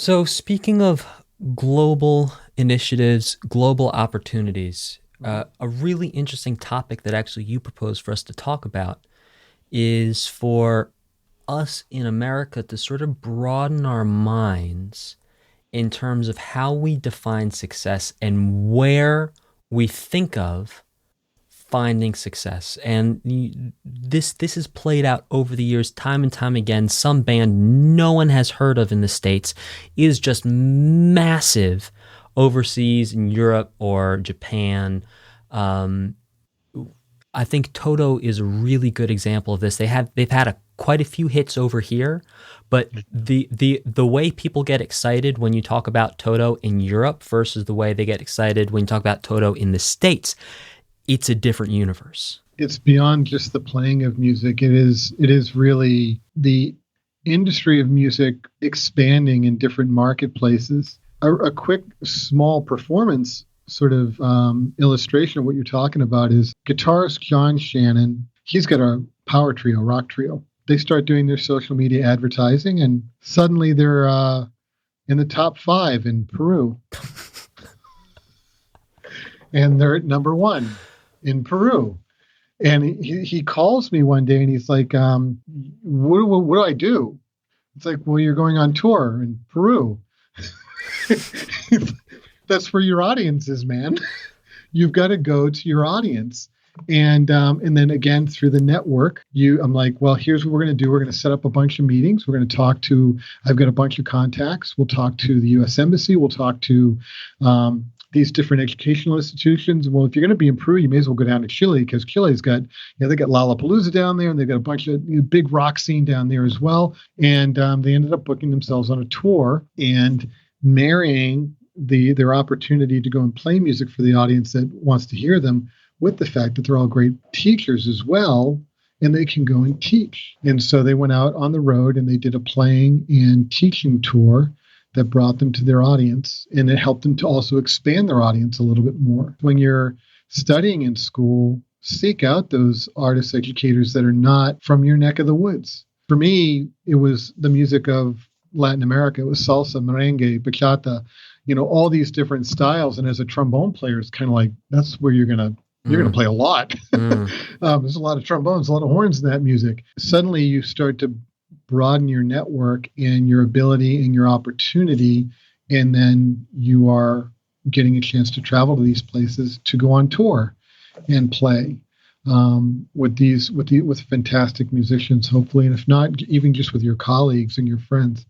So, speaking of global initiatives, global opportunities, Mhm. a really interesting topic that actually you proposed for us to talk about is for us in America to sort of broaden our minds in terms of how we define success and where we think of finding success. And this has played out over the years time and time again. Some band no one has heard of in the States is just massive overseas in Europe or Japan. um, I think Toto is a really good example of this. They've had quite a few hits over here, but the way people get excited when you talk about Toto in Europe versus the way they get excited when you talk about Toto in the States, it's a different universe. It's beyond just the playing of music. It is really the industry of music expanding in different marketplaces. A quick small performance sort of illustration of what you're talking about is guitarist John Shannon. He's got a power trio, rock trio. They start doing their social media advertising, and suddenly they're in the top five in Peru, and they're at number one in Peru. And he calls me one day and he's like, what do I do? It's like, well, you're going on tour in Peru. That's where your audience is, man. You've got to go to your audience. And then again through the network, I'm like, well, here's what we're going to do. We're going to set up a bunch of meetings. We're going to talk to. I've got a bunch of contacts. We'll talk to the U.S. Embassy. We'll talk to these different educational institutions. Well, if you're going to be in Peru, you may as well go down to Chile because Chile's got, they got Lollapalooza down there, and they've got a bunch of big rock scene down there as well. And they ended up booking themselves on a tour and marrying their opportunity to go and play music for the audience that wants to hear them with the fact that they're all great teachers as well, and they can go and teach. And so they went out on the road and they did a playing and teaching tour that brought them to their audience, and it helped them to also expand their audience a little bit more. When you're studying in school, seek out those artist educators that are not from your neck of the woods. For me, it was the music of Latin America. It was salsa, merengue, bachata, all these different styles. And as a trombone player, it's kind of like that's where you're gonna Mm, play a lot. mm. There's a lot of trombones, a lot of horns in that music. Suddenly, you start to broaden your network and your ability and your opportunity, and then you are getting a chance to travel to these places to go on tour and play with fantastic musicians, hopefully, and if not, even just with your colleagues and your friends.